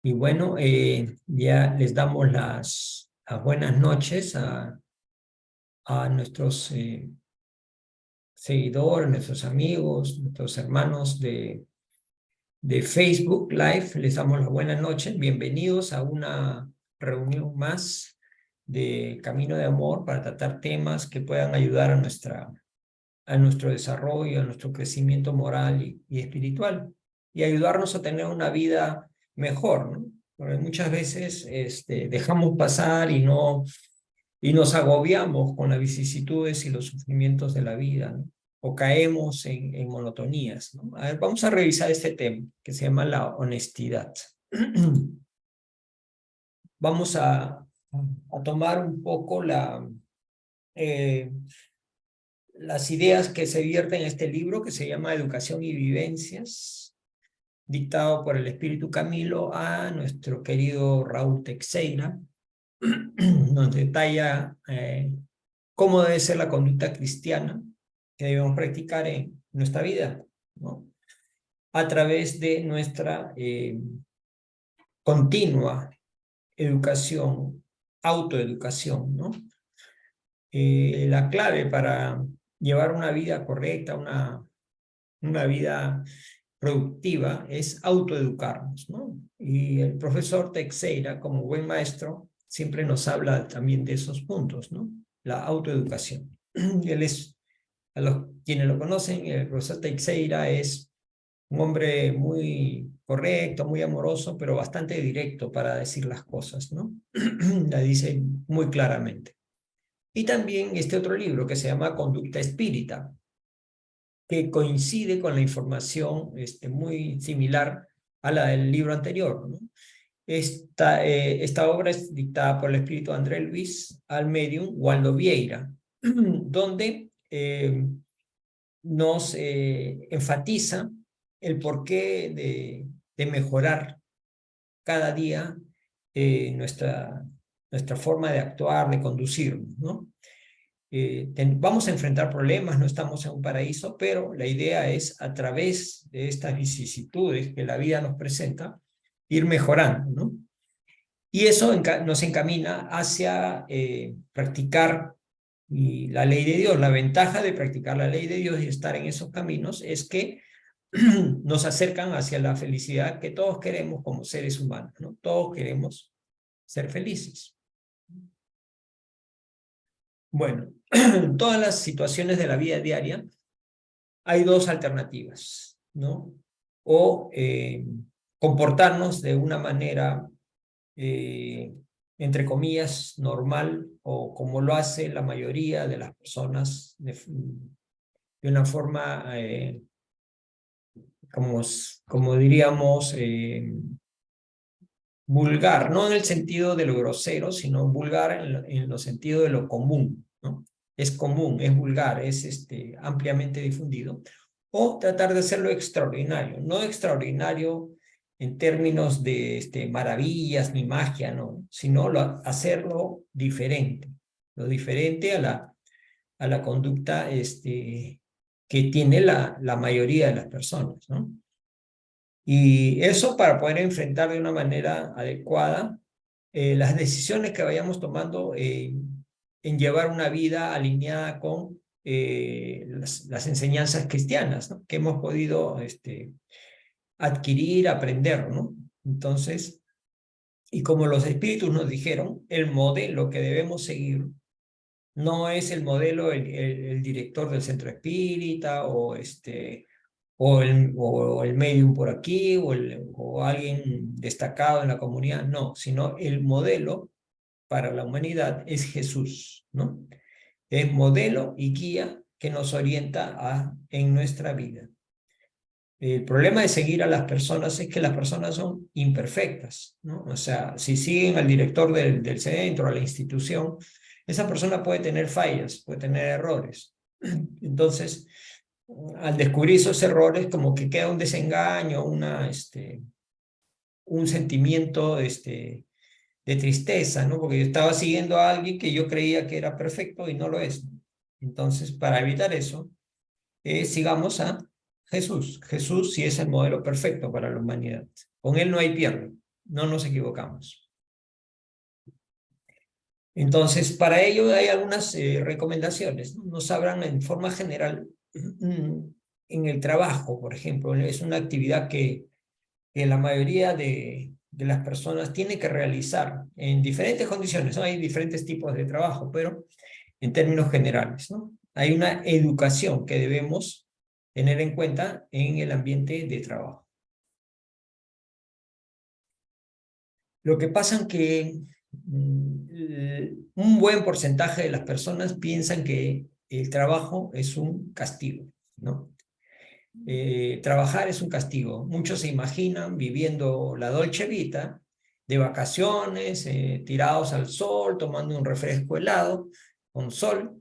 Y bueno, ya les damos las buenas noches a nuestros seguidores, nuestros amigos, nuestros hermanos de Facebook Live. Les damos las buenas noches. Bienvenidos a una reunión más de Camino de Amor para tratar temas que puedan ayudar a nuestro desarrollo, a nuestro crecimiento moral y espiritual, y ayudarnos a tener una vida mejor, ¿no? Porque muchas veces dejamos pasar y nos agobiamos con las vicisitudes y los sufrimientos de la vida, ¿no? O caemos en monotonías, ¿no? A ver, vamos a revisar este tema que se llama la honestidad. Vamos a tomar un poco eh, las ideas que se vierten en este libro que se llama Educación y Vivencias, dictado por el Espíritu Camilo a nuestro querido Raúl Teixeira. Nos detalla cómo debe ser la conducta cristiana que debemos practicar en nuestra vida, ¿no? A través de nuestra continua educación, autoeducación, ¿no? La clave para llevar una vida correcta, una vida productiva, es autoeducarnos, ¿no? Y el profesor Teixeira, como buen maestro, siempre nos habla también de esos puntos, ¿no? La autoeducación. Él es, a los quienes lo conocen, el profesor Teixeira es un hombre muy correcto, muy amoroso, pero bastante directo para decir las cosas, ¿no? La dice muy claramente. Y también este otro libro que se llama Conducta Espírita, que coincide con la información muy similar a la del libro anterior, ¿no? Esta obra es dictada por el espíritu André Luis al medium Waldo Vieira, donde nos enfatiza el porqué de mejorar cada día nuestra forma de actuar, de conducirnos, ¿no? Vamos a enfrentar problemas, no estamos en un paraíso, pero la idea es, a través de estas vicisitudes que la vida nos presenta, ir mejorando, ¿no? Y eso nos encamina hacia practicar la ley de Dios. La ventaja de practicar la ley de Dios y estar en esos caminos es que nos acercan hacia la felicidad que todos queremos como seres humanos, ¿no? Todos queremos ser felices. Bueno, en todas las situaciones de la vida diaria hay dos alternativas, ¿no? O comportarnos de una manera, entre comillas, normal, o como lo hace la mayoría de las personas, de una forma, como diríamos, vulgar, no en el sentido de lo grosero, sino vulgar en lo sentido de lo común, ¿no? Es común, es vulgar, es ampliamente difundido. O tratar de hacerlo extraordinario, no extraordinario en términos de maravillas ni magia, no, sino hacerlo diferente, lo diferente a la conducta que tiene la mayoría de las personas, ¿no? Y eso para poder enfrentar de una manera adecuada las decisiones que vayamos tomando en llevar una vida alineada con las enseñanzas cristianas, ¿no? Que hemos podido adquirir, aprender, ¿no? Entonces, y como los espíritus nos dijeron, el modelo que debemos seguir no es el modelo, el director del centro espírita o el medium por aquí, o alguien destacado en la comunidad, no, sino el modelo para la humanidad es Jesús, ¿no? Es modelo y guía que nos orienta en nuestra vida. El problema de seguir a las personas es que las personas son imperfectas, ¿no? O sea, si siguen al director del centro, a la institución, esa persona puede tener fallas, puede tener errores. Entonces, al descubrir esos errores, como que queda un desengaño, un sentimiento de tristeza, ¿no? Porque yo estaba siguiendo a alguien que yo creía que era perfecto y no lo es. Entonces, para evitar eso, sigamos a Jesús. Jesús sí es el modelo perfecto para la humanidad. Con él no hay pierde. no nos equivocamos. Entonces, para ello hay algunas recomendaciones, ¿no? Nos hablan en forma general en el trabajo, por ejemplo, es una actividad que la mayoría de las personas tiene que realizar en diferentes condiciones, ¿no? Hay diferentes tipos de trabajo, pero en términos generales, ¿no? Hay una educación que debemos tener en cuenta en el ambiente de trabajo. Lo que pasa es que un buen porcentaje de las personas piensan que el trabajo es un castigo, ¿no? Trabajar es un castigo. Muchos se imaginan viviendo la Dolce Vita, de vacaciones, tirados al sol, tomando un refresco helado, con sol.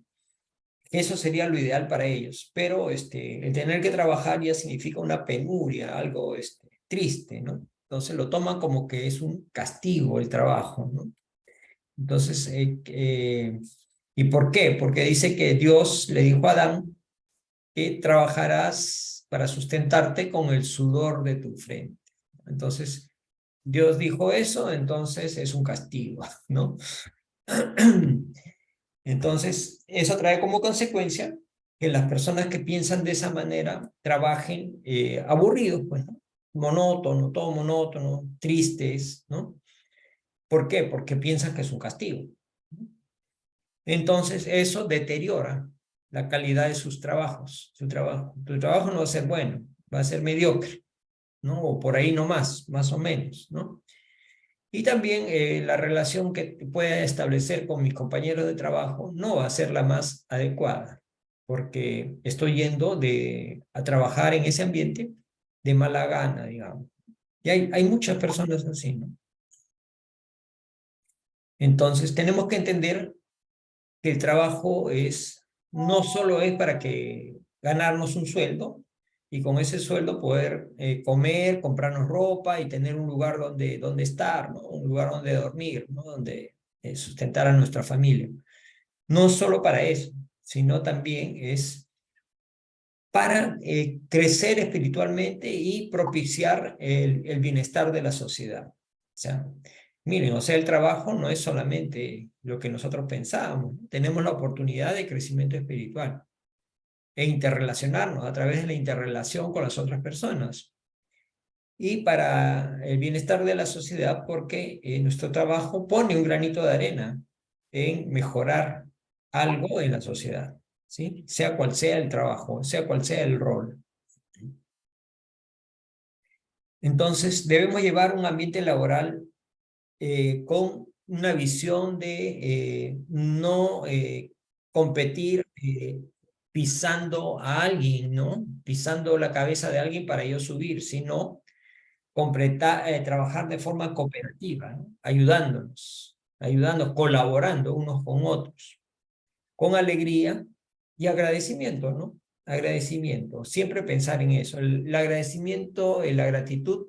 Eso sería lo ideal para ellos. Pero el tener que trabajar ya significa una penuria, algo triste, ¿no? Entonces lo toman como que es un castigo el trabajo, ¿no? Entonces, ¿y por qué? Porque dice que Dios le dijo a Adán que trabajarás para sustentarte con el sudor de tu frente. Entonces, Dios dijo eso, entonces es un castigo, ¿no? Entonces, eso trae como consecuencia que las personas que piensan de esa manera trabajen aburridos, pues, ¿no? Monótono, todo monótono, tristes, ¿no? ¿Por qué? Porque piensan que es un castigo. Entonces, eso deteriora la calidad de sus trabajos. Tu trabajo no va a ser bueno, va a ser mediocre, ¿no? O por ahí nomás, más o menos, ¿no? Y también la relación que pueda establecer con mis compañeros de trabajo no va a ser la más adecuada, porque estoy yendo a trabajar en ese ambiente de mala gana, digamos. Y hay muchas personas así, ¿no? Entonces, tenemos que entender que el trabajo no solo es para que ganarnos un sueldo y con ese sueldo poder comer, comprarnos ropa y tener un lugar donde estar, ¿no? Un lugar donde dormir, ¿no? Donde sustentar a nuestra familia. No solo para eso, sino también es para crecer espiritualmente y propiciar el bienestar de la sociedad. O sea, miren, o sea, el trabajo no es solamente lo que nosotros pensábamos, tenemos la oportunidad de crecimiento espiritual e interrelacionarnos a través de la interrelación con las otras personas y para el bienestar de la sociedad porque nuestro trabajo pone un granito de arena en mejorar algo en la sociedad, ¿sí? Sea cual sea el trabajo, sea cual sea el rol. Entonces, debemos llevar un ambiente laboral con una visión de no competir pisando a alguien, ¿no? Pisando la cabeza de alguien para yo subir, sino trabajar de forma cooperativa, ¿no? Ayudándonos, colaborando unos con otros, con alegría y agradecimiento, ¿no? Agradecimiento, siempre pensar en eso. El agradecimiento, la gratitud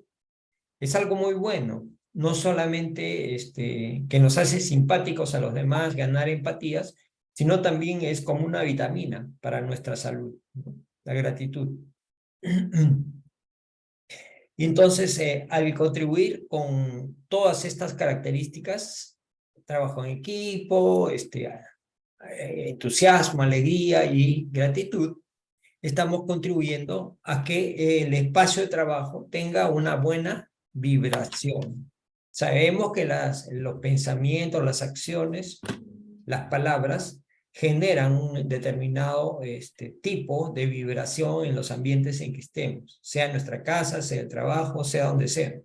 es algo muy bueno, no solamente que nos hace simpáticos a los demás, ganar empatías, sino también es como una vitamina para nuestra salud, ¿no? La gratitud. Y entonces, al contribuir con todas estas características, trabajo en equipo, entusiasmo, alegría y gratitud, estamos contribuyendo a que el espacio de trabajo tenga una buena vibración. Sabemos que los pensamientos, las acciones, las palabras generan un determinado tipo de vibración en los ambientes en que estemos, sea en nuestra casa, sea el trabajo, sea donde sea.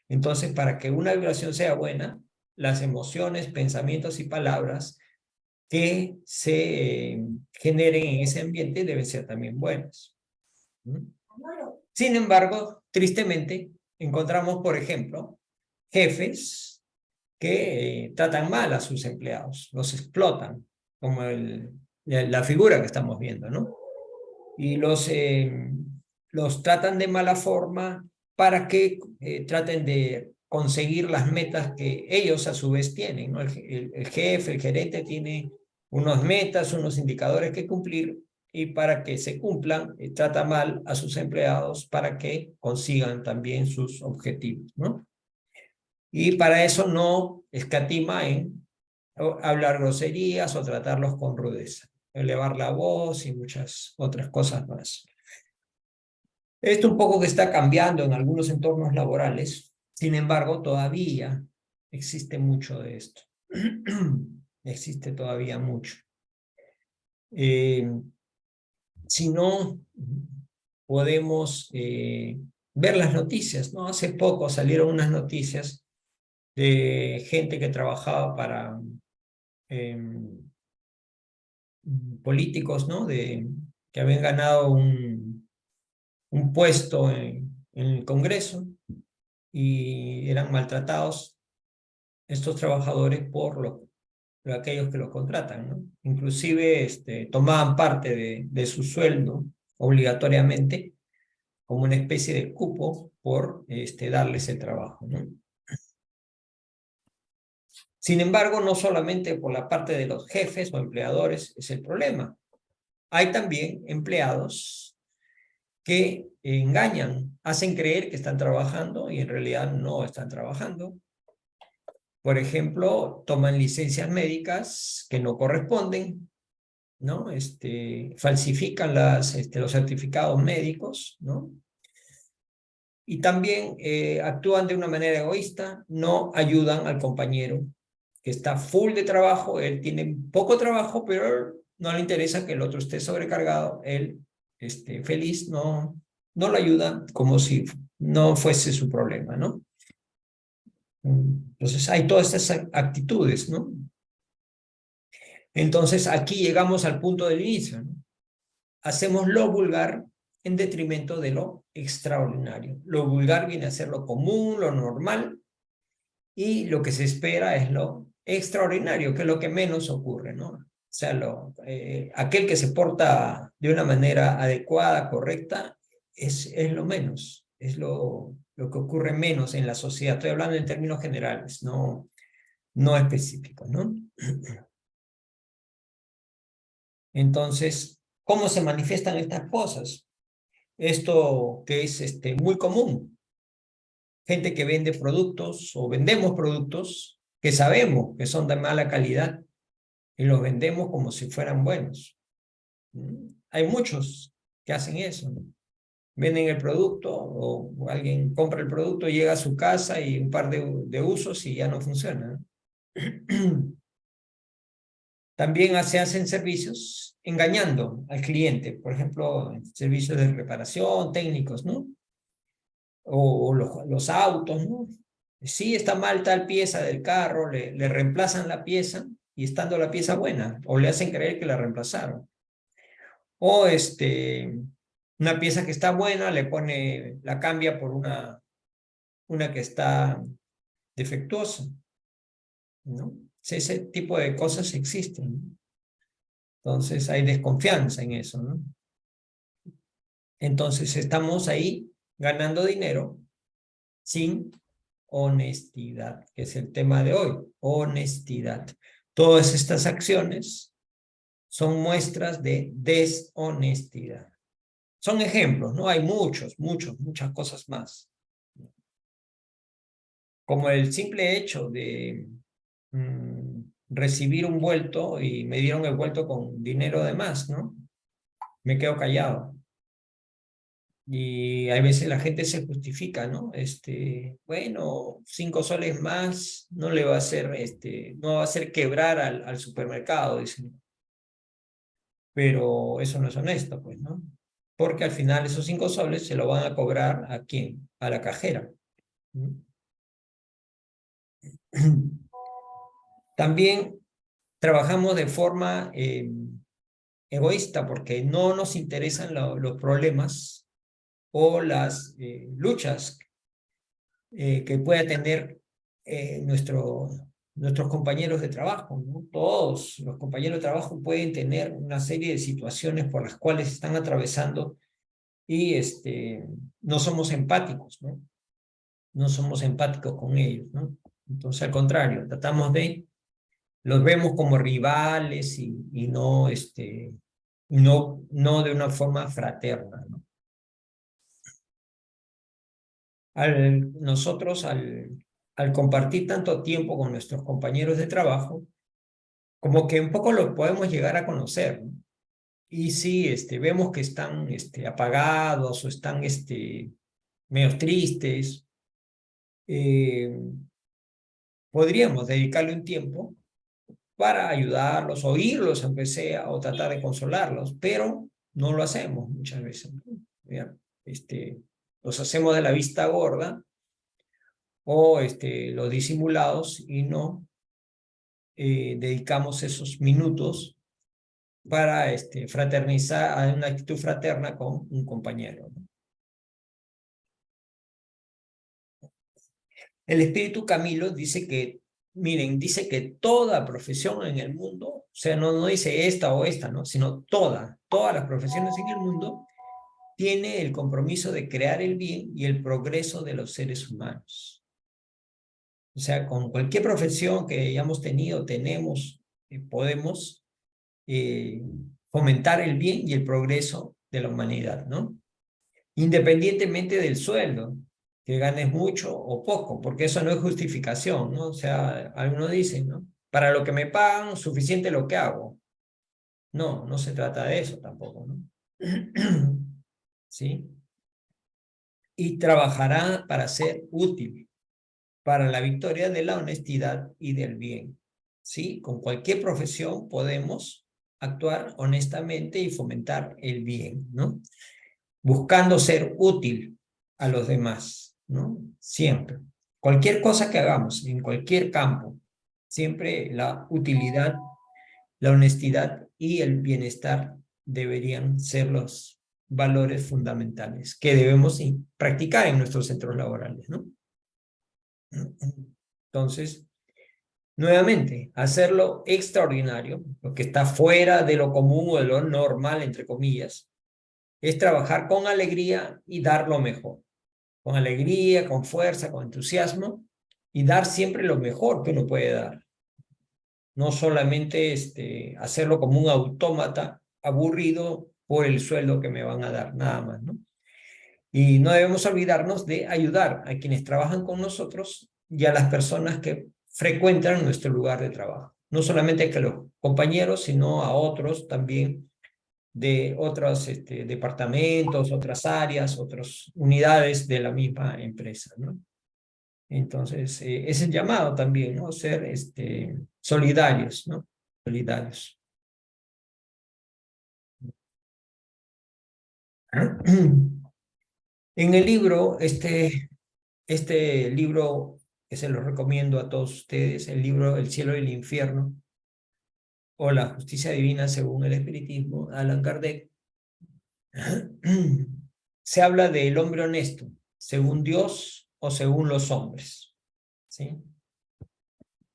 Entonces, para que una vibración sea buena, las emociones, pensamientos y palabras que se generen en ese ambiente deben ser también buenas. Sin embargo, tristemente, encontramos, por ejemplo, jefes que tratan mal a sus empleados, los explotan, como la figura que estamos viendo, ¿no? Y los tratan de mala forma para que traten de conseguir las metas que ellos a su vez tienen, ¿no? El jefe, el gerente tiene unas metas, unos indicadores que cumplir y para que se cumplan, trata mal a sus empleados para que consigan también sus objetivos, ¿no? Y para eso no escatima en hablar groserías o tratarlos con rudeza, elevar la voz y muchas otras cosas más. Esto un poco que está cambiando en algunos entornos laborales, sin embargo, todavía existe mucho de esto. Existe todavía mucho. Si no, podemos ver las noticias, ¿no? Hace poco salieron unas noticias de gente que trabajaba para políticos, ¿no? Que habían ganado un puesto en el Congreso y eran maltratados estos trabajadores por aquellos que los contratan, ¿no? Inclusive tomaban parte de su sueldo obligatoriamente como una especie de cupo por darles el trabajo, ¿no? Sin embargo, no solamente por la parte de los jefes o empleadores es el problema. Hay también empleados que engañan, hacen creer que están trabajando y en realidad no están trabajando. Por ejemplo, toman licencias médicas que no corresponden, ¿no? Falsifican los certificados médicos, ¿no? Y también actúan de una manera egoísta, no ayudan al compañero que está full de trabajo, él tiene poco trabajo, pero no le interesa que el otro esté sobrecargado, él feliz, no lo ayuda como si no fuese su problema, ¿no? Entonces hay todas estas actitudes, ¿no? Entonces aquí llegamos al punto del inicio, ¿no? Hacemos lo vulgar en detrimento de lo extraordinario. Lo vulgar viene a ser lo común, lo normal, y lo que se espera es lo extraordinario, que es lo que menos ocurre, ¿no? O sea, aquel que se porta de una manera adecuada, correcta, es lo menos, es lo que ocurre menos en la sociedad. Estoy hablando en términos generales, no específicos, ¿no? Entonces, ¿cómo se manifiestan estas cosas? Esto que es muy común, gente que vende productos o vendemos productos que sabemos que son de mala calidad y los vendemos como si fueran buenos. Hay muchos que hacen eso, ¿no? Venden el producto o alguien compra el producto, llega a su casa y un par de usos y ya no funciona, ¿no? También se hacen servicios engañando al cliente, por ejemplo, servicios de reparación, técnicos, ¿no? O los autos, ¿no? Sí está mal tal pieza del carro, le reemplazan la pieza y estando la pieza buena, o le hacen creer que la reemplazaron. O una pieza que está buena, la cambia por una que está defectuosa, ¿no? Ese tipo de cosas existen, ¿no? Entonces hay desconfianza en eso, ¿no? Entonces estamos ahí ganando dinero sin honestidad, que es el tema de hoy, honestidad. Todas estas acciones son muestras de deshonestidad. Son ejemplos, ¿no? Hay muchas cosas más. Como el simple hecho de recibir un vuelto y me dieron el vuelto con dinero de más, ¿no? Me quedo callado. Y hay veces la gente se justifica, ¿no? Bueno, 5 soles más no le va a hacer, no va a hacer quebrar al supermercado, dicen. Pero eso no es honesto, pues, ¿no? Porque al final esos 5 soles se lo van a cobrar ¿a quién? A la cajera. También trabajamos de forma egoísta porque no nos interesan los problemas o las luchas que pueda tener nuestros compañeros de trabajo, ¿no? Todos los compañeros de trabajo pueden tener una serie de situaciones por las cuales están atravesando y no somos empáticos, ¿no? No somos empáticos con ellos, ¿no? Entonces, al contrario, los vemos como rivales y no de una forma fraterna, ¿no? Nosotros al al compartir tanto tiempo con nuestros compañeros de trabajo, como que un poco los podemos llegar a conocer, ¿no? Y si vemos que están apagados o están medio tristes, eh, podríamos dedicarle un tiempo para ayudarlos, oírlos aunque sea, o tratar de consolarlos, pero no lo hacemos muchas veces, ¿no? Ya, los hacemos de la vista gorda o los disimulados y no dedicamos esos minutos para fraternizar, a una actitud fraterna con un compañero, ¿no? El espíritu Camilo dice que, miren, dice que toda profesión en el mundo, o sea, no dice esta o esta, ¿no? Sino todas las profesiones en el mundo, tiene el compromiso de crear el bien y el progreso de los seres humanos. O sea, con cualquier profesión que hayamos tenido, tenemos, podemos eh, fomentar el bien y el progreso de la humanidad, ¿no? Independientemente del sueldo, que ganes mucho o poco, porque eso no es justificación, ¿no? O sea, algunos dicen, ¿no? Para lo que me pagan, suficiente lo que hago. No, no se trata de eso tampoco, ¿no? ¿Sí? Y trabajará para ser útil, para la victoria de la honestidad y del bien. ¿Sí? Con cualquier profesión podemos actuar honestamente y fomentar el bien, ¿no? Buscando ser útil a los demás, ¿no? Siempre. Cualquier cosa que hagamos, en cualquier campo, siempre la utilidad, la honestidad y el bienestar deberían ser los valores fundamentales que debemos practicar en nuestros centros laborales, ¿no? Entonces, nuevamente, hacerlo extraordinario, lo que está fuera de lo común o de lo normal, entre comillas, es trabajar con alegría y dar lo mejor. Con alegría, con fuerza, con entusiasmo, y dar siempre lo mejor que uno puede dar. No solamente hacerlo como un autómata aburrido por el sueldo que me van a dar, nada más, ¿no? Y no debemos olvidarnos de ayudar a quienes trabajan con nosotros y a las personas que frecuentan nuestro lugar de trabajo. No solamente a los compañeros, sino a otros también de otros departamentos, otras áreas, otras unidades de la misma empresa, ¿no? Entonces, es el llamado también, ¿no? Ser solidarios, ¿no? Solidarios. En el libro, este libro que se lo recomiendo a todos ustedes, el libro El cielo y el infierno, o la justicia divina según el espiritismo, Allan Kardec, se habla del hombre honesto, según Dios o según los hombres, ¿sí?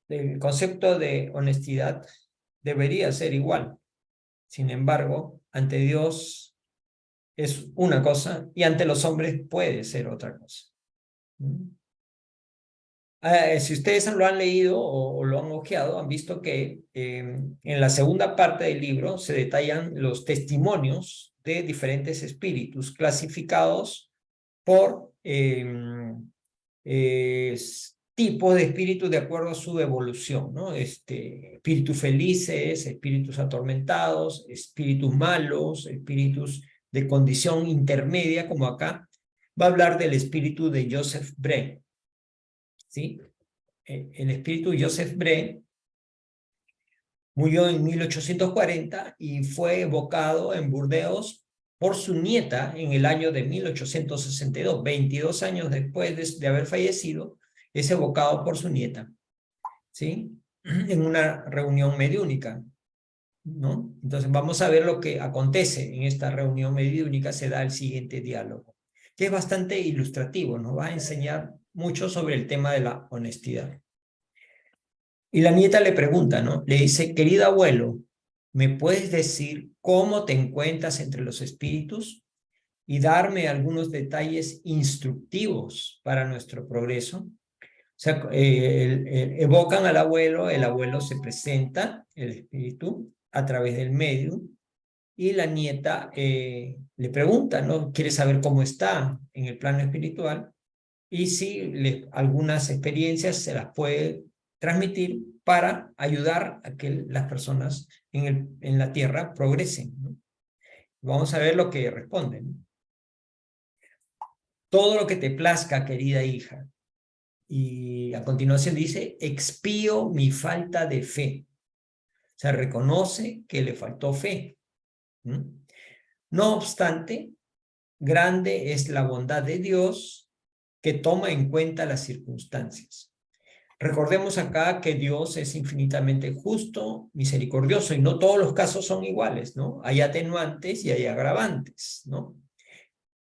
El concepto de honestidad debería ser igual. Sin embargo, ante Dios es una cosa y ante los hombres puede ser otra cosa. Si ustedes lo han leído o lo han ojeado, han visto que en la segunda parte del libro se detallan los testimonios de diferentes espíritus clasificados por tipos de espíritus de acuerdo a su evolución, ¿no? Espíritus felices, espíritus atormentados, espíritus malos, espíritus de condición intermedia, como acá va a hablar del espíritu de Joseph Bray, ¿sí? El espíritu Joseph Bray murió en 1840 y fue evocado en Burdeos por su nieta en el año de 1862. 22 años después de haber fallecido, es evocado por su nieta, ¿sí? En una reunión mediúnica, ¿no? Entonces vamos a ver lo que acontece en esta reunión mediúnica. Se da el siguiente diálogo, que es bastante ilustrativo, nos va a enseñar mucho sobre el tema de la honestidad. Y la nieta le pregunta, ¿no? Le dice, querido abuelo, ¿me puedes decir cómo te encuentras entre los espíritus y darme algunos detalles instructivos para nuestro progreso? O sea, evocan al abuelo, el abuelo se presenta, el espíritu, a través del medium, y la nieta le pregunta, ¿no? Quiere saber cómo está en el plano espiritual, y si algunas experiencias se las puede transmitir para ayudar a que las personas en la tierra progresen, ¿no? Vamos a ver lo que responden. Todo lo que te plazca, querida hija. Y a continuación dice, expío mi falta de fe. O sea, reconoce que le faltó fe. ¿Mm? No obstante, grande es la bondad de Dios que toma en cuenta las circunstancias. Recordemos acá que Dios es infinitamente justo, misericordioso, y no todos los casos son iguales, ¿no? Hay atenuantes y hay agravantes, ¿no?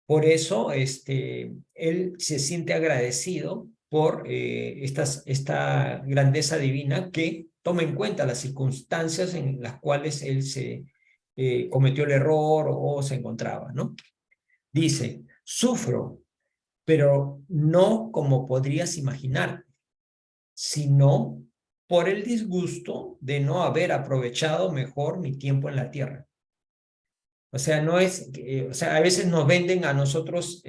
Por eso, él se siente agradecido por esta grandeza divina que toma en cuenta las circunstancias en las cuales él cometió el error o se encontraba, ¿no? Dice, sufro, pero no como podrías imaginar, sino por el disgusto de no haber aprovechado mejor mi tiempo en la tierra. O sea, no es, o sea, a veces nos venden a nosotros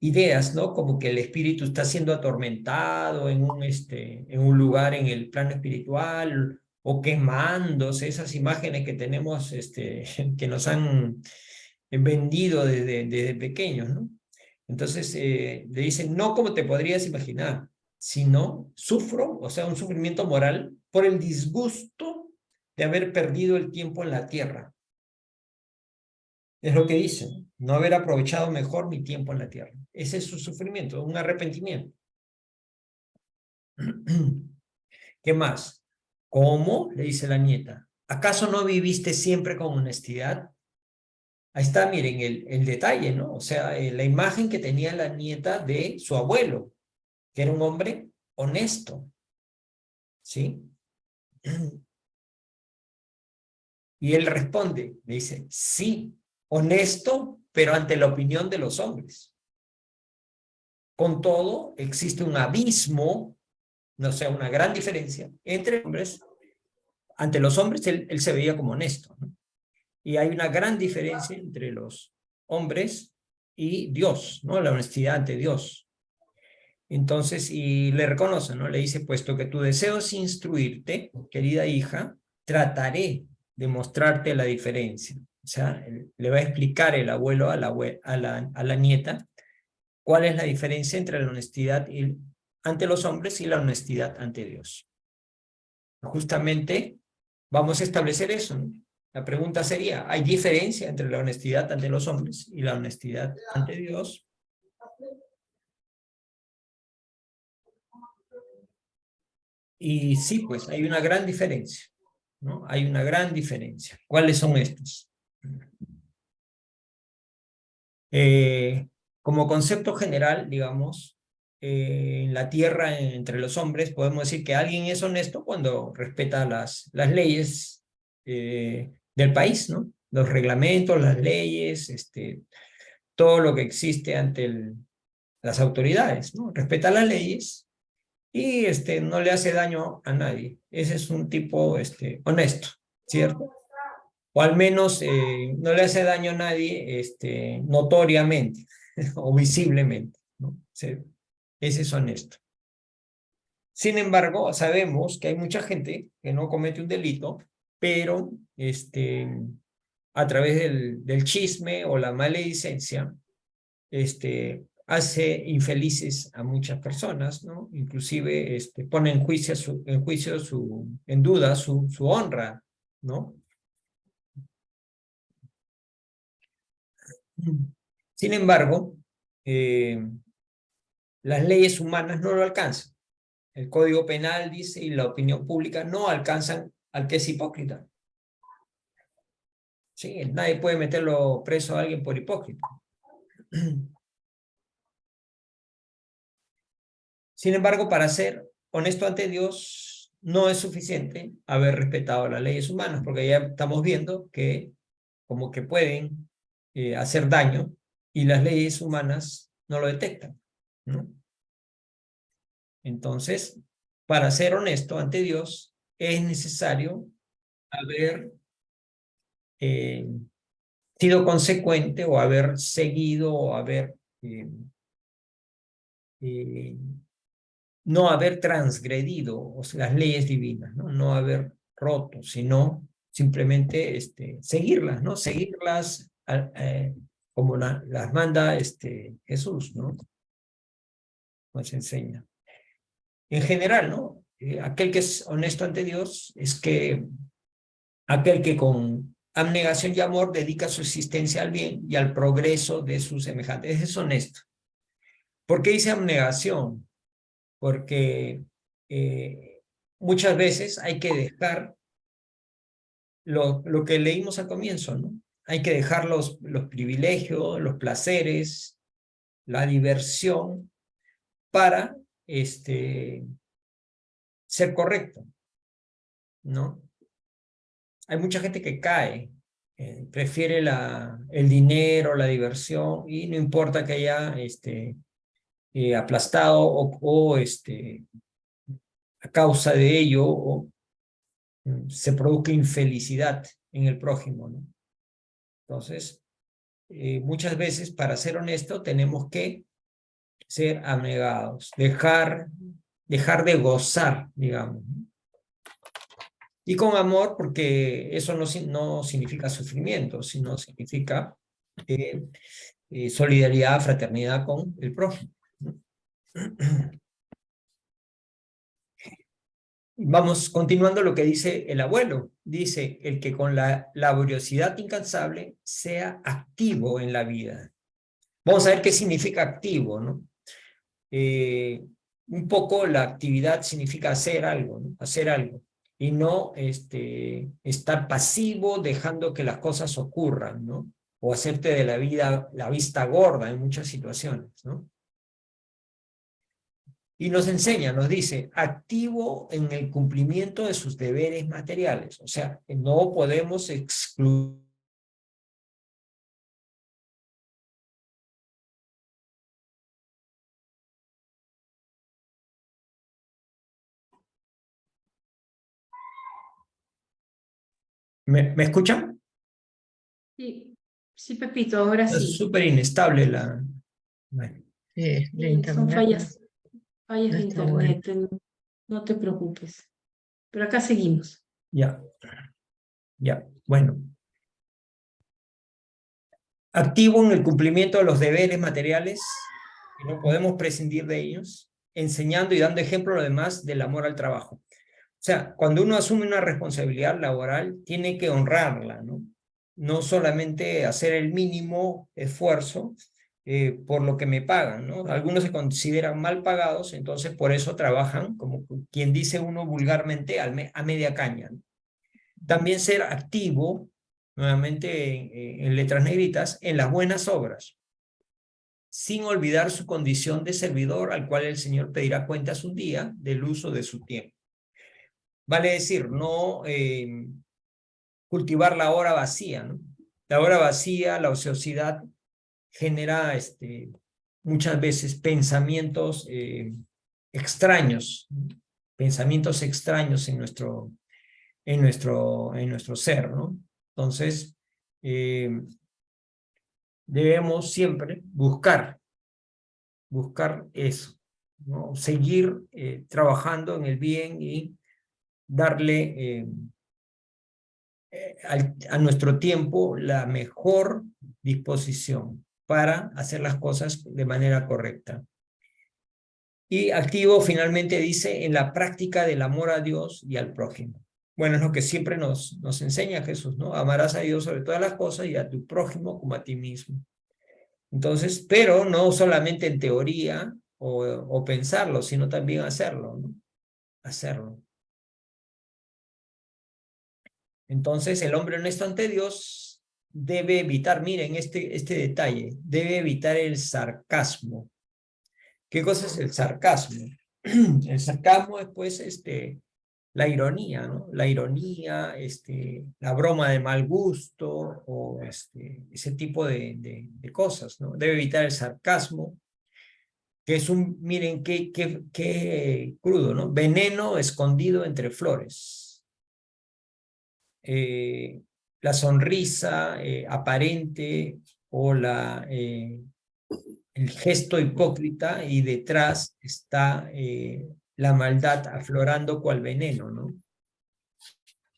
ideas, ¿no? Como que el espíritu está siendo atormentado en un lugar en el plano espiritual o quemándose, esas imágenes que tenemos, que nos han vendido desde pequeños, ¿no? Entonces le dicen, no como te podrías imaginar, sino sufro, o sea, un sufrimiento moral por el disgusto de haber perdido el tiempo en la tierra. Es lo que dicen, no haber aprovechado mejor mi tiempo en la tierra. Ese es su sufrimiento, un arrepentimiento. ¿Qué más? ¿Cómo? Le dice la nieta. ¿Acaso no viviste siempre con honestidad? Ahí está, miren, el detalle, ¿no? O sea, la imagen que tenía la nieta de su abuelo, que era un hombre honesto, ¿sí? Y él responde, le dice, sí, honesto, pero ante la opinión de los hombres. Con todo, existe un abismo, no sea, una gran diferencia entre hombres. Ante los hombres él se veía como honesto, ¿no? Y hay una gran diferencia entre los hombres y Dios, ¿no? La honestidad ante Dios. Entonces, y le reconoce, ¿no? Le dice, puesto que tu deseo es instruirte, querida hija, trataré de mostrarte la diferencia. O sea, le va a explicar el abuelo a la nieta cuál es la diferencia entre la honestidad ante los hombres y la honestidad ante Dios. Justamente vamos a establecer eso, ¿no? La pregunta sería, ¿hay diferencia entre la honestidad ante los hombres y la honestidad ante Dios? Y sí, pues hay una gran diferencia, ¿no? Hay una gran diferencia. ¿Cuáles son estos? Como concepto general, digamos, en la tierra, entre los hombres, podemos decir que alguien es honesto cuando respeta las leyes del país, ¿no? Los reglamentos, las leyes, todo lo que existe ante las autoridades, ¿no? Respeta las leyes y no le hace daño a nadie. Ese es un tipo honesto, ¿cierto? O al menos no le hace daño a nadie notoriamente o visiblemente, ¿no? Ese es honesto. Sin embargo, sabemos que hay mucha gente que no comete un delito, pero a través del chisme o la maledicencia, hace infelices a muchas personas, ¿no? Inclusive pone en duda su honra, ¿no? Sin embargo, las leyes humanas no lo alcanzan. El Código Penal dice y la opinión pública no alcanzan al que es hipócrita. ¿Sí? Nadie puede meterlo preso a alguien por hipócrita. Sin embargo, para ser honesto ante Dios, no es suficiente haber respetado las leyes humanas, porque ya estamos viendo que como que pueden hacer daño y las leyes humanas no lo detectan, ¿no? Entonces, para ser honesto ante Dios, es necesario haber eh, sido consecuente o haber seguido o haber no haber transgredido, o sea, las leyes divinas, ¿no? No haber roto, sino simplemente seguirlas, ¿no? Seguirlas como las manda Jesús, ¿no? Nos enseña. En general, ¿no? Aquel que es honesto ante Dios es que aquel que con abnegación y amor dedica su existencia al bien y al progreso de sus semejantes. Es honesto. ¿Por qué dice abnegación? Porque muchas veces hay que dejar lo que leímos al comienzo, ¿no? Hay que dejar los privilegios, los placeres, la diversión para ser correcto, ¿no? Hay mucha gente que cae, prefiere el dinero, la diversión, y no importa que haya aplastado o a causa de ello se produzca infelicidad en el prójimo, ¿no? Entonces, muchas veces, para ser honesto, tenemos que ser abnegados, dejar de gozar, digamos. Y con amor, porque eso no significa sufrimiento, sino significa solidaridad, fraternidad con el prójimo. Vamos continuando lo que dice el abuelo. Dice, el que con la laboriosidad incansable sea activo en la vida. Vamos a ver qué significa activo, ¿no? Un poco la actividad significa hacer algo, ¿no? Hacer algo. Y no estar pasivo dejando que las cosas ocurran, ¿no? O hacerte de la vida la vista gorda en muchas situaciones, ¿no? Y nos enseña, nos dice, activo en el cumplimiento de sus deberes materiales. O sea, no podemos excluir. ¿Me escuchan? Sí, sí, Pepito, ahora Es sí. súper inestable la... Bueno, De Sí, son internet fallas no de está bueno. internet, no te preocupes. Pero acá seguimos. ya, ya. Bueno, activo en el cumplimiento de los deberes materiales, que no podemos prescindir de ellos, enseñando y dando ejemplo a los demás del amor al trabajo. O sea, cuando uno asume una responsabilidad laboral, tiene que honrarla, ¿no? No solamente hacer el mínimo esfuerzo por lo que me pagan, ¿no? Algunos se consideran mal pagados, entonces por eso trabajan, como quien dice uno vulgarmente, a media caña, ¿no? También ser activo, nuevamente en letras negritas, en las buenas obras, sin olvidar su condición de servidor al cual el Señor pedirá cuentas un día del uso de su tiempo. Vale decir, no cultivar la hora vacía, ¿no? La hora vacía, la ociosidad, genera muchas veces pensamientos extraños, pensamientos extraños en nuestro ser, ¿no? Entonces, debemos siempre buscar eso, ¿no? Seguir trabajando en el bien y darle a nuestro tiempo la mejor disposición para hacer las cosas de manera correcta. Y activo finalmente dice en la práctica del amor a Dios y al prójimo. Bueno, es lo que siempre nos enseña Jesús, ¿no? Amarás a Dios sobre todas las cosas y a tu prójimo como a ti mismo. Entonces, pero no solamente en teoría o pensarlo, sino también hacerlo, ¿no? Hacerlo. Entonces, el hombre honesto ante Dios debe evitar, miren este detalle, debe evitar el sarcasmo. ¿Qué cosa es el sarcasmo? El sarcasmo es, pues, la ironía, ¿no? La ironía, la broma de mal gusto o ese tipo de cosas, ¿no? Debe evitar el sarcasmo, que es miren, qué crudo, ¿no? Veneno escondido entre flores. La sonrisa aparente o el gesto hipócrita y detrás está la maldad aflorando cual veneno, ¿no?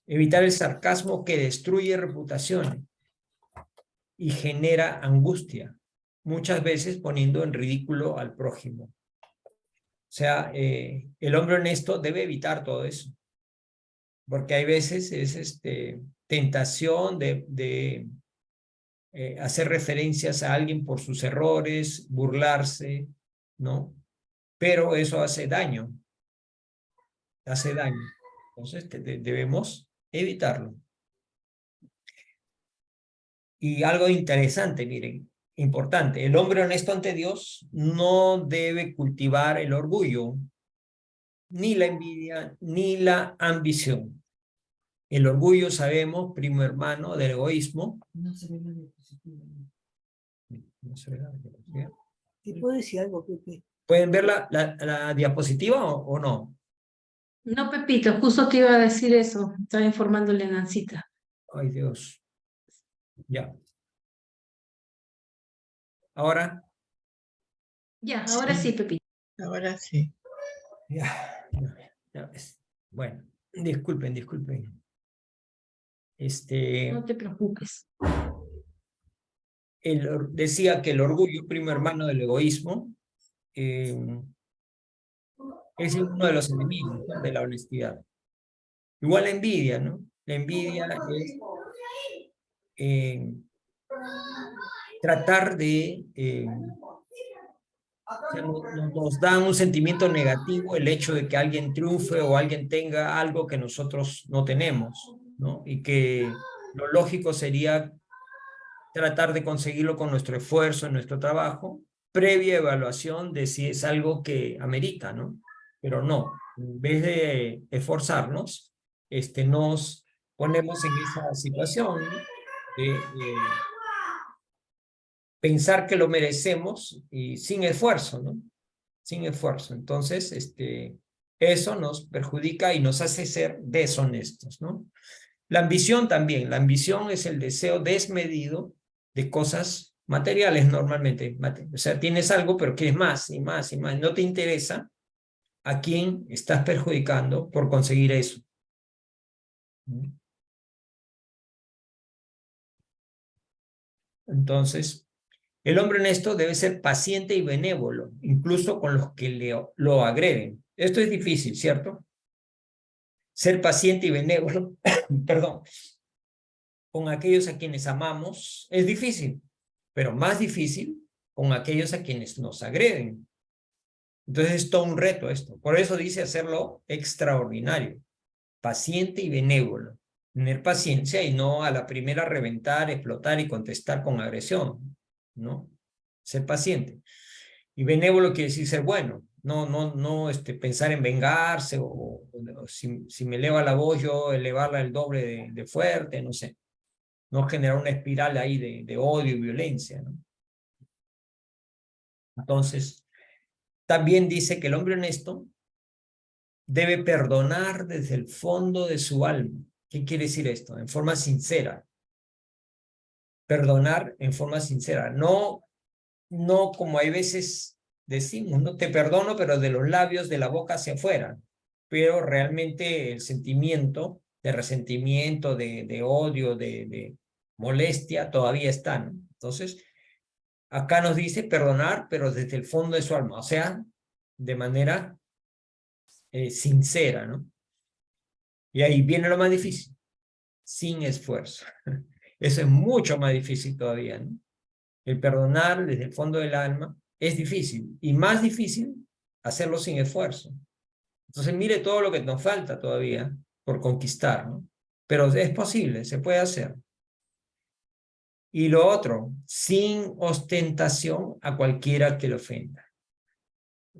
Evitar el sarcasmo que destruye reputaciones y genera angustia, muchas veces poniendo en ridículo al prójimo. O sea, el hombre honesto debe evitar todo eso, porque hay veces es tentación de hacer referencias a alguien por sus errores, burlarse, ¿no? Pero eso hace daño, hace daño. Entonces debemos evitarlo. Y algo interesante, miren, importante, el hombre honesto ante Dios no debe cultivar el orgullo, ni la envidia, ni la ambición. El orgullo, sabemos, primo hermano del egoísmo. No se ve la diapositiva. No se ve la diapositiva. ¿Te puedo decir algo, Pepe? ¿Pueden ver la diapositiva o no? No, Pepito, justo te iba a decir eso. Estaba informándole a Nancita. Ay, Dios. Ya. Ahora. Ya, ahora sí, Pepito. Ahora sí. Ya ves. Bueno, disculpen. No te preocupes. Decía que el orgullo, primo hermano del egoísmo, es uno de los enemigos, ¿no?, de la honestidad. Igual la envidia, ¿no? La envidia es tratar de... o sea, nos da un sentimiento negativo el hecho de que alguien triunfe o alguien tenga algo que nosotros no tenemos, ¿no? Y que lo lógico sería tratar de conseguirlo con nuestro esfuerzo, nuestro trabajo, previa evaluación de si es algo que amerita, ¿no? Pero no, en vez de esforzarnos, nos ponemos en esa situación, ¿no?, de pensar que lo merecemos y sin esfuerzo, ¿no? Sin esfuerzo. Entonces, eso nos perjudica y nos hace ser deshonestos, ¿no? La ambición también. La ambición es el deseo desmedido de cosas materiales normalmente. O sea, tienes algo, pero quieres más y más y más. No te interesa a quién estás perjudicando por conseguir eso. Entonces, el hombre honesto debe ser paciente y benévolo, incluso con los que lo agreden. Esto es difícil, ¿cierto? Ser paciente y benévolo, perdón, con aquellos a quienes amamos es difícil, pero más difícil con aquellos a quienes nos agreden. Entonces es todo un reto esto. Por eso dice hacerlo extraordinario, paciente y benévolo. Tener paciencia y no a la primera reventar, explotar y contestar con agresión, ¿no? Ser paciente. Y benévolo quiere decir ser bueno, no pensar en vengarse o si me eleva la voz yo elevarla el doble de fuerte, no sé. No generar una espiral ahí de odio y violencia, ¿no? Entonces, también dice que el hombre honesto debe perdonar desde el fondo de su alma. ¿Qué quiere decir esto? En forma sincera. Perdonar en forma sincera. No como hay veces decimos, no te perdono, pero de los labios, de la boca hacia afuera. Pero realmente el sentimiento de resentimiento, de odio, de molestia todavía está, ¿no? Entonces, acá nos dice perdonar, pero desde el fondo de su alma, o sea, de manera sincera, ¿no? Y ahí viene lo más difícil, sin esfuerzo. Eso es mucho más difícil todavía, ¿no? El perdonar desde el fondo del alma es difícil, y más difícil hacerlo sin esfuerzo. Entonces mire todo lo que nos falta todavía por conquistar, ¿no? Pero es posible, se puede hacer. Y lo otro, sin ostentación a cualquiera que lo ofenda.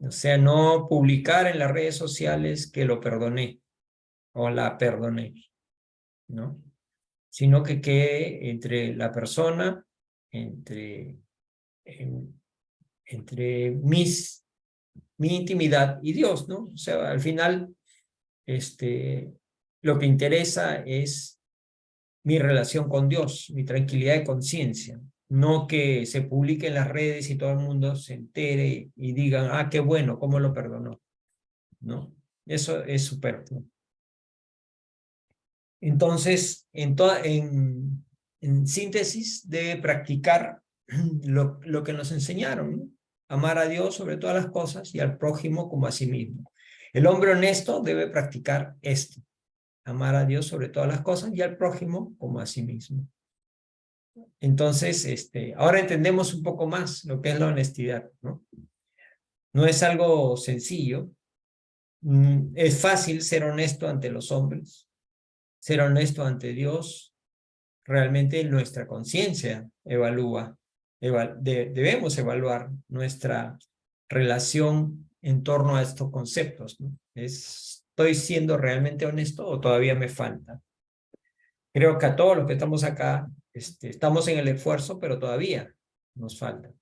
O sea, no publicar en las redes sociales que lo perdoné o la perdoné, ¿no? Sino que quede entre la persona, entre mi intimidad y Dios, ¿no? O sea, al final, lo que interesa es mi relación con Dios, mi tranquilidad de conciencia. No que se publique en las redes y todo el mundo se entere y digan, ah, qué bueno, cómo lo perdonó. ¿No? Eso es superfluo. Entonces, en síntesis, debe practicar lo que nos enseñaron, ¿no? Amar a Dios sobre todas las cosas y al prójimo como a sí mismo. El hombre honesto debe practicar esto, amar a Dios sobre todas las cosas y al prójimo como a sí mismo. Entonces, ahora entendemos un poco más lo que es la honestidad, ¿no? No es algo sencillo. Es fácil ser honesto ante los hombres, ser honesto ante Dios. Realmente nuestra conciencia debemos evaluar nuestra relación en torno a estos conceptos, ¿no? ¿Estoy siendo realmente honesto o todavía me falta? Creo que a todos los que estamos acá, estamos en el esfuerzo, pero todavía nos falta.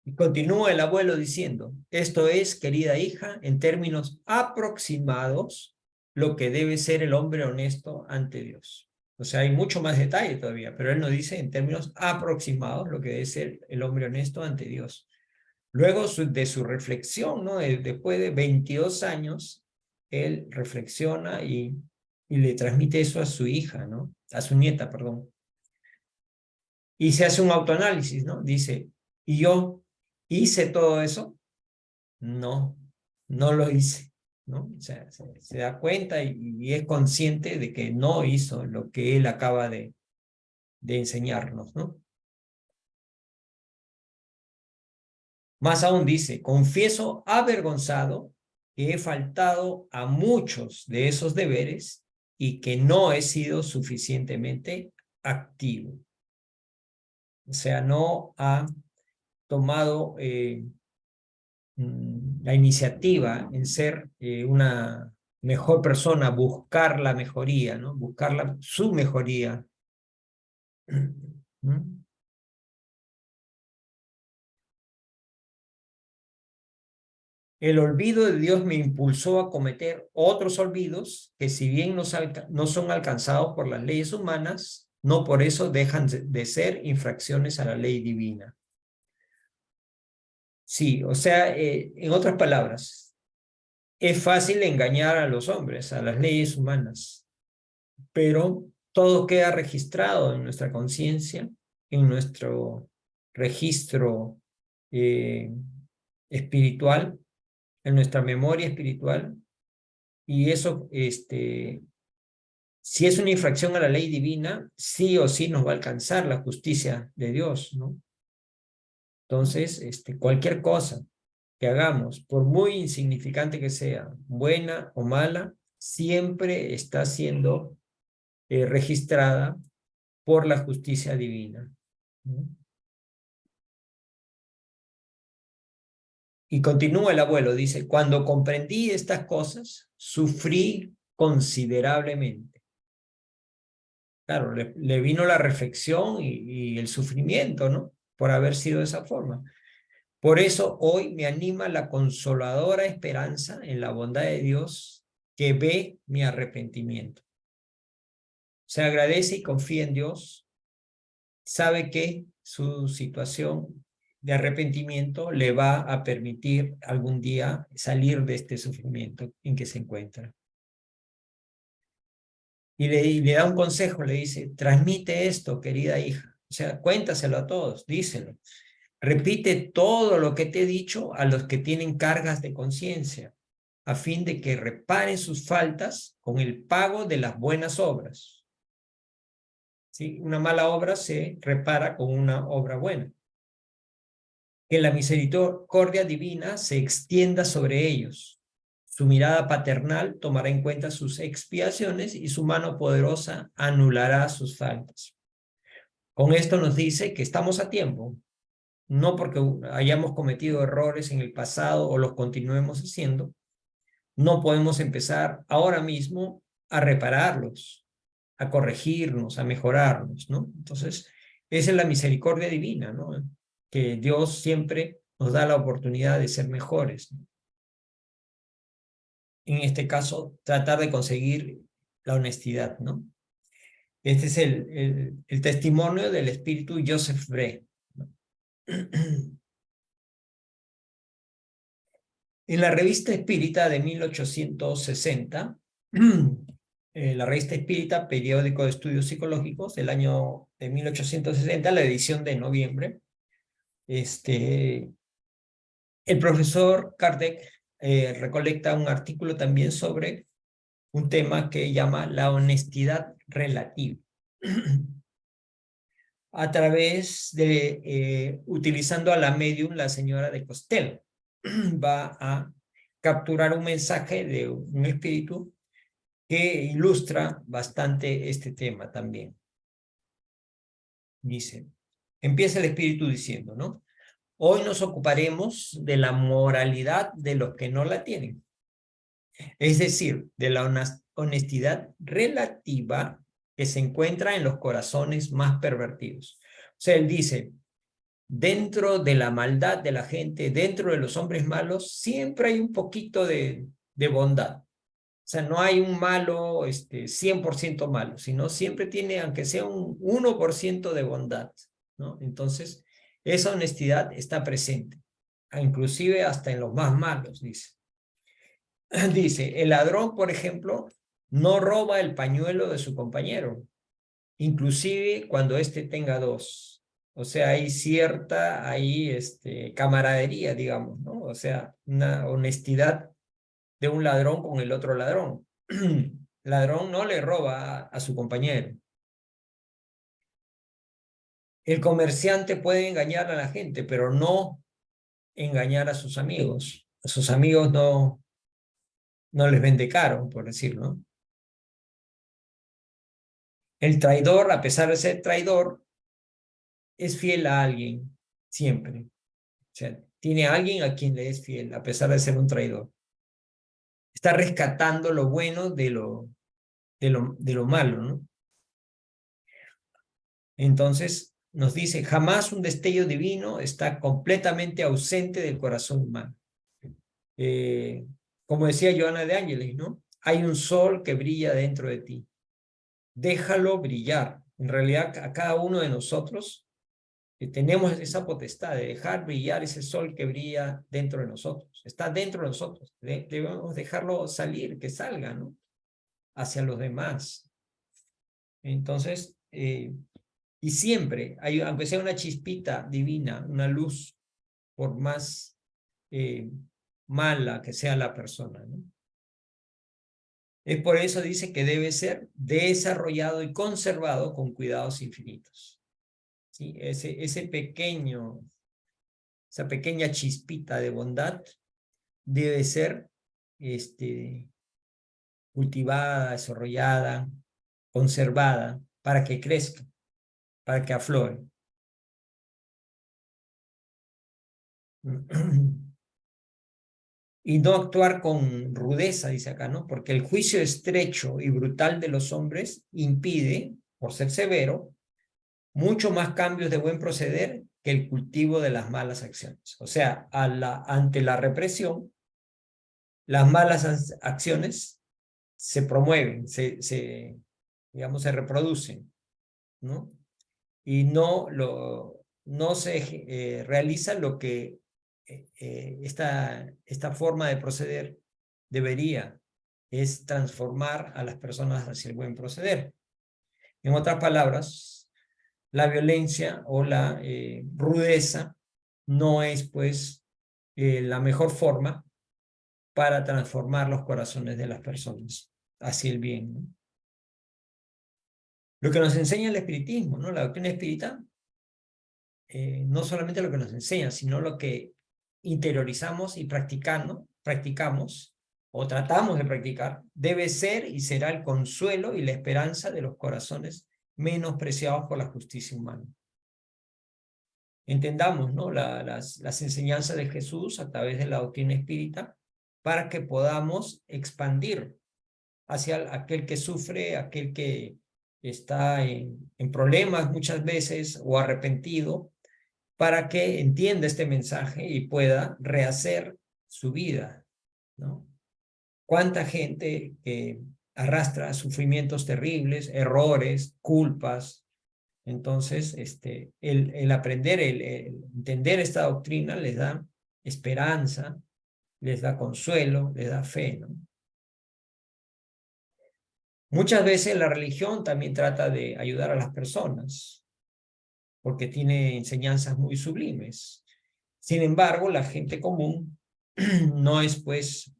Y continúa el abuelo diciendo, esto es, querida hija, en términos aproximados, lo que debe ser el hombre honesto ante Dios. O sea, hay mucho más detalle todavía, pero él nos dice en términos aproximados lo que debe ser el hombre honesto ante Dios. Luego de su reflexión, ¿no? Después de 22 años, él reflexiona y le transmite eso a su hija, ¿no? A su nieta, perdón. Y se hace un autoanálisis, ¿no? Dice, ¿y yo hice todo eso? No, no lo hice, ¿no? O sea, se da cuenta y es consciente de que no hizo lo que él acaba de enseñarnos, ¿no? Más aún dice, confieso avergonzado que he faltado a muchos de esos deberes y que no he sido suficientemente activo. O sea, no ha tomado la iniciativa en ser una mejor persona, buscar la mejoría, ¿no? Buscar su mejoría. ¿Mm? El olvido de Dios me impulsó a cometer otros olvidos que si bien no son alcanzados por las leyes humanas, no por eso dejan de ser infracciones a la ley divina. Sí, o sea, en otras palabras, es fácil engañar a los hombres, a las leyes humanas, pero todo queda registrado en nuestra conciencia, en nuestro registro espiritual, en nuestra memoria espiritual, y eso, si es una infracción a la ley divina, sí o sí nos va a alcanzar la justicia de Dios, ¿no? Entonces, cualquier cosa que hagamos, por muy insignificante que sea, buena o mala, siempre está siendo registrada por la justicia divina, ¿no? Y continúa el abuelo, dice, cuando comprendí estas cosas, sufrí considerablemente. Claro, le vino la reflexión y el sufrimiento, ¿no? Por haber sido de esa forma. Por eso hoy me anima la consoladora esperanza en la bondad de Dios que ve mi arrepentimiento. Se agradece y confía en Dios, sabe que su situación de arrepentimiento le va a permitir algún día salir de este sufrimiento en que se encuentra. Y le da un consejo, le dice, transmite esto, querida hija. O sea, cuéntaselo a todos, díselo. Repite todo lo que te he dicho a los que tienen cargas de conciencia, a fin de que reparen sus faltas con el pago de las buenas obras. ¿Sí? Una mala obra se repara con una obra buena. Que la misericordia divina se extienda sobre ellos. Su mirada paternal tomará en cuenta sus expiaciones y su mano poderosa anulará sus faltas. Con esto nos dice que estamos a tiempo, no porque hayamos cometido errores en el pasado o los continuemos haciendo, no podemos empezar ahora mismo a repararlos, a corregirnos, a mejorarnos, ¿no? Entonces, esa es la misericordia divina, ¿no? Que Dios siempre nos da la oportunidad de ser mejores, ¿no? En este caso, tratar de conseguir la honestidad, ¿no? Este es el testimonio del espíritu Joseph Bray. En la revista Espírita de 1860, la revista Espírita, periódico de estudios psicológicos, del año de 1860, la edición de noviembre, el profesor Kardec recolecta un artículo también sobre un tema que llama la honestidad relativa. A través de, utilizando a la medium, la señora de Costello, va a capturar un mensaje de un espíritu que ilustra bastante este tema también. Dice, empieza el espíritu diciendo, ¿no? Hoy nos ocuparemos de la moralidad de los que no la tienen. Es decir, de la honestidad relativa que se encuentra en los corazones más pervertidos. O sea, él dice, dentro de la maldad de la gente, dentro de los hombres malos, siempre hay un poquito de bondad. O sea, no hay un malo 100% malo, sino siempre tiene, aunque sea un 1% de bondad, ¿no? Entonces, esa honestidad está presente, inclusive hasta en los más malos, dice. Dice, el ladrón, por ejemplo, no roba el pañuelo de su compañero, inclusive cuando éste tenga dos. O sea, hay cierta, camaradería, digamos, ¿no? O sea, una honestidad de un ladrón con el otro ladrón. Ladrón no le roba a su compañero. El comerciante puede engañar a la gente, pero no engañar a sus amigos. A sus amigos no les vende caro, por decirlo. El traidor, a pesar de ser traidor, es fiel a alguien, siempre. O sea, tiene a alguien a quien le es fiel, a pesar de ser un traidor. Está rescatando lo bueno de lo malo, ¿no? Entonces, nos dice, jamás un destello divino está completamente ausente del corazón humano. Como decía Joana de Ángeles, ¿no? Hay un sol que brilla dentro de ti. Déjalo brillar. En realidad, a cada uno de nosotros tenemos esa potestad de dejar brillar ese sol que brilla dentro de nosotros. Está dentro de nosotros. Debemos dejarlo salir, que salga, ¿no? Hacia los demás. Entonces, y siempre, aunque sea una chispita divina, una luz, por más mala que sea la persona, ¿no? Es por eso dice que debe ser desarrollado y conservado con cuidados infinitos. ¿Sí? Esa pequeña chispita de bondad debe ser cultivada, desarrollada, conservada, para que crezca, para que aflore. Y no actuar con rudeza, dice acá, ¿no? Porque el juicio estrecho y brutal de los hombres impide, por ser severo, mucho más cambios de buen proceder que el cultivo de las malas acciones. O sea, ante la represión, las malas acciones se promueven, digamos, se reproducen, ¿no? Y no se realiza lo que esta forma de proceder debería, es transformar a las personas hacia el buen proceder. En otras palabras, la violencia o la rudeza no es, pues, la mejor forma para transformar los corazones de las personas hacia el bien, ¿no? Lo que nos enseña el espiritismo, ¿no? La doctrina espírita, no solamente lo que nos enseña, sino lo que interiorizamos y practicamos o tratamos de practicar, debe ser y será el consuelo y la esperanza de los corazones menospreciados por la justicia humana. Entendamos, ¿no? las enseñanzas de Jesús a través de la doctrina espírita para que podamos expandir hacia aquel que sufre, aquel que está en problemas muchas veces o arrepentido, para que entienda este mensaje y pueda rehacer su vida, ¿no? ¿Cuánta gente que arrastra sufrimientos terribles, errores, culpas. Entonces, el aprender, el entender esta doctrina les da esperanza, les da consuelo, les da fe, ¿no? Muchas veces la religión también trata de ayudar a las personas, porque tiene enseñanzas muy sublimes. Sin embargo, la gente común no es, pues,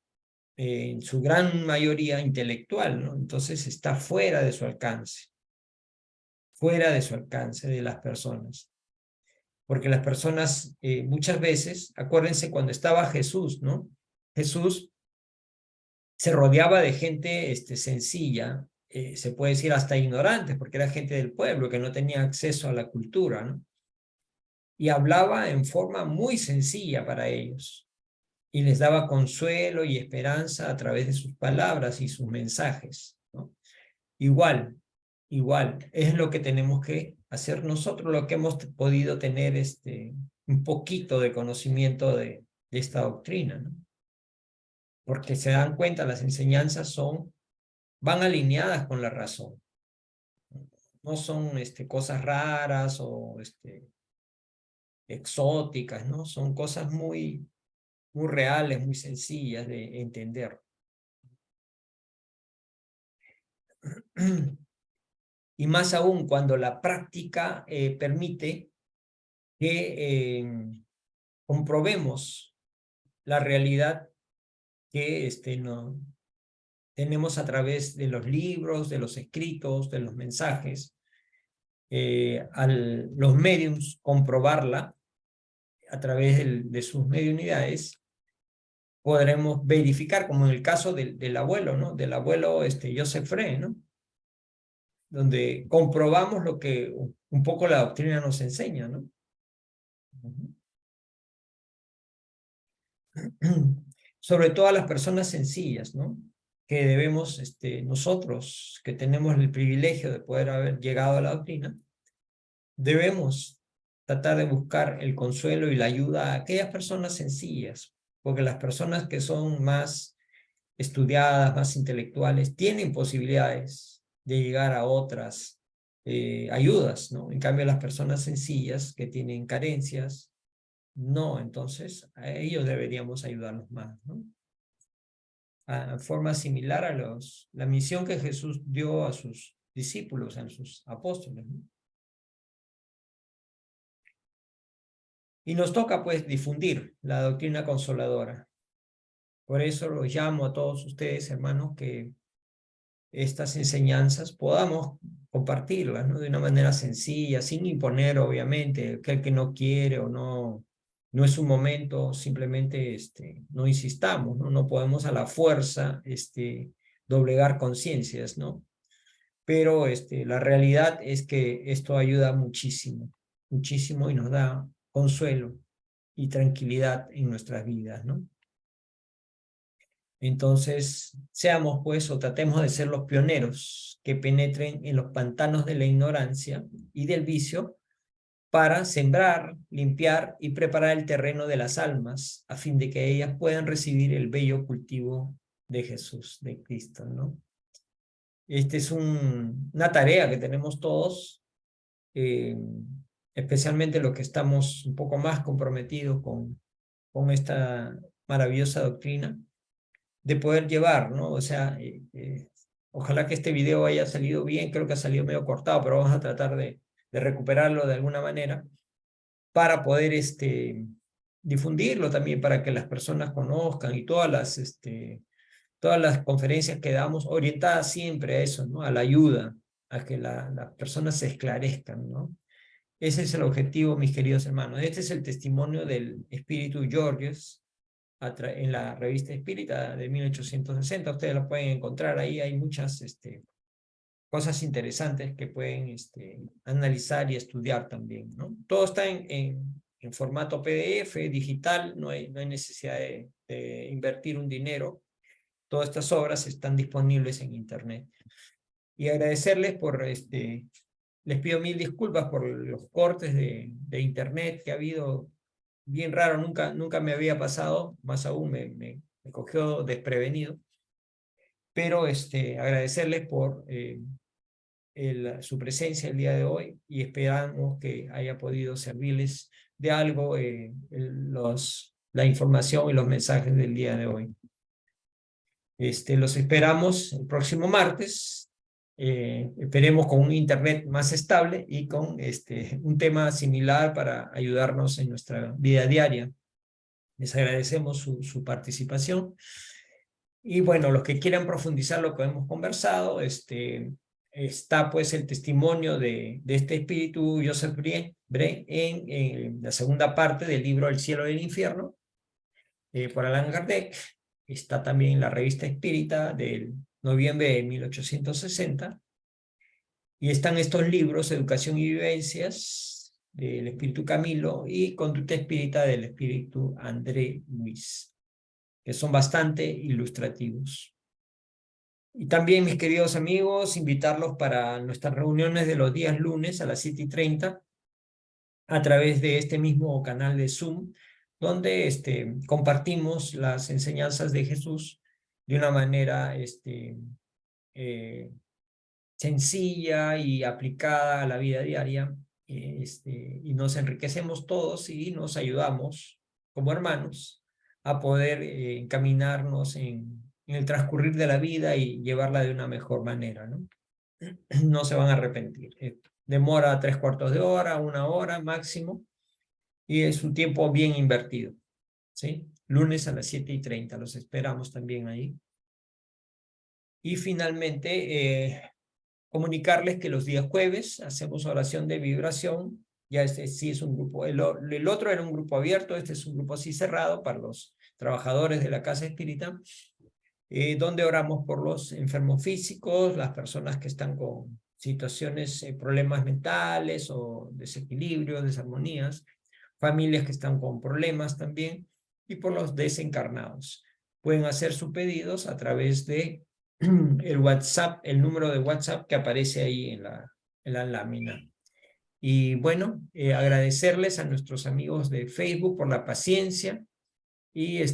en su gran mayoría intelectual, ¿no? Entonces está fuera de su alcance de las personas. Porque las personas muchas veces, acuérdense cuando estaba Jesús, ¿no? Jesús se rodeaba de gente sencilla, se puede decir hasta ignorante, porque era gente del pueblo que no tenía acceso a la cultura, ¿no? Y hablaba en forma muy sencilla para ellos, y les daba consuelo y esperanza a través de sus palabras y sus mensajes, ¿no? Igual, es lo que tenemos que hacer nosotros, lo que hemos podido tener un poquito de conocimiento de esta doctrina, ¿no? Porque se dan cuenta, las enseñanzas van alineadas con la razón. No son cosas raras o exóticas, ¿no? Son cosas muy, muy reales, muy sencillas de entender. Y más aún cuando la práctica permite que comprobemos la realidad que no, tenemos a través de los libros, de los escritos, de los mensajes, los médiums comprobarla a través de sus mediunidades, podremos verificar, como en el caso del abuelo, ¿no? Del abuelo Joseph Frey, ¿no? Donde comprobamos lo que un poco la doctrina nos enseña, ¿no? Sobre todo a las personas sencillas, ¿no? Que debemos, nosotros que tenemos el privilegio de poder haber llegado a la doctrina, debemos tratar de buscar el consuelo y la ayuda a aquellas personas sencillas, porque las personas que son más estudiadas, más intelectuales, tienen posibilidades de llegar a otras ayudas, ¿no? En cambio, las personas sencillas que tienen carencias, no, entonces a ellos deberíamos ayudarlos más, ¿no? A forma similar a la misión que Jesús dio a sus discípulos, a sus apóstoles, ¿no? Y nos toca pues difundir la doctrina consoladora. Por eso los llamo a todos ustedes, hermanos, que estas enseñanzas podamos compartirlas, ¿no? De una manera sencilla, sin imponer, obviamente, que el que no quiere o no es un momento, simplemente no insistamos, ¿no? No podemos a la fuerza doblegar conciencias, ¿no? Pero la realidad es que esto ayuda muchísimo, muchísimo y nos da consuelo y tranquilidad en nuestras vidas, ¿no? Entonces, seamos pues o tratemos de ser los pioneros que penetren en los pantanos de la ignorancia y del vicio para sembrar, limpiar y preparar el terreno de las almas a fin de que ellas puedan recibir el bello cultivo de Jesús, de Cristo, ¿no? Esta es una tarea que tenemos todos, especialmente los que estamos un poco más comprometidos con esta maravillosa doctrina, de poder llevar, ¿no? O sea, ojalá que este video haya salido bien, creo que ha salido medio cortado, pero vamos a tratar de recuperarlo de alguna manera para poder difundirlo también, para que las personas conozcan y todas las conferencias que damos orientadas siempre a eso, ¿no? A la ayuda, a que las personas se esclarezcan, ¿no? Ese es el objetivo, mis queridos hermanos. Este es el testimonio del espíritu Georges en la revista Espírita de 1860. Ustedes lo pueden encontrar ahí. Hay muchas cosas interesantes que pueden analizar y estudiar también, ¿no? Todo está en formato PDF, digital, no hay necesidad de invertir un dinero. Todas estas obras están disponibles en internet. Y agradecerles por les pido mil disculpas por los cortes de internet que ha habido, bien raro, nunca me había pasado, más aún me cogió desprevenido. pero agradecerles por su presencia el día de hoy y esperamos que haya podido servirles de algo la información y los mensajes del día de hoy. Los esperamos el próximo martes. Esperemos con un internet más estable y con un tema similar para ayudarnos en nuestra vida diaria. Les agradecemos su participación. Y bueno, los que quieran profundizar lo que hemos conversado, está pues el testimonio de este espíritu Joseph Bré en la segunda parte del libro El cielo y el infierno, por Allan Kardec. Está también la revista Espírita del noviembre de 1860. Y están estos libros, Educación y Vivencias, del espíritu Camilo, y Conducta Espírita del espíritu André Luis, que son bastante ilustrativos. Y también, mis queridos amigos, invitarlos para nuestras reuniones de los días lunes a las 7:30, a través de este mismo canal de Zoom, donde compartimos las enseñanzas de Jesús de una manera sencilla y aplicada a la vida diaria, y nos enriquecemos todos y nos ayudamos como hermanos a poder encaminarnos en el transcurrir de la vida y llevarla de una mejor manera, ¿no? No se van a arrepentir. Demora 3/4 de hora, 1 hora máximo, y es un tiempo bien invertido, ¿sí? Lunes a las 7:30, los esperamos también ahí. Y finalmente, comunicarles que los días jueves hacemos oración de vibración. Ya sí es un grupo, el otro era un grupo abierto, este es un grupo así cerrado para los trabajadores de la Casa Espírita, donde oramos por los enfermos físicos, las personas que están con situaciones, problemas mentales o desequilibrios, desarmonías, familias que están con problemas también, y por los desencarnados. Pueden hacer sus pedidos a través de el WhatsApp, el número de WhatsApp que aparece ahí en la lámina. Y bueno, agradecerles a nuestros amigos de Facebook por la paciencia y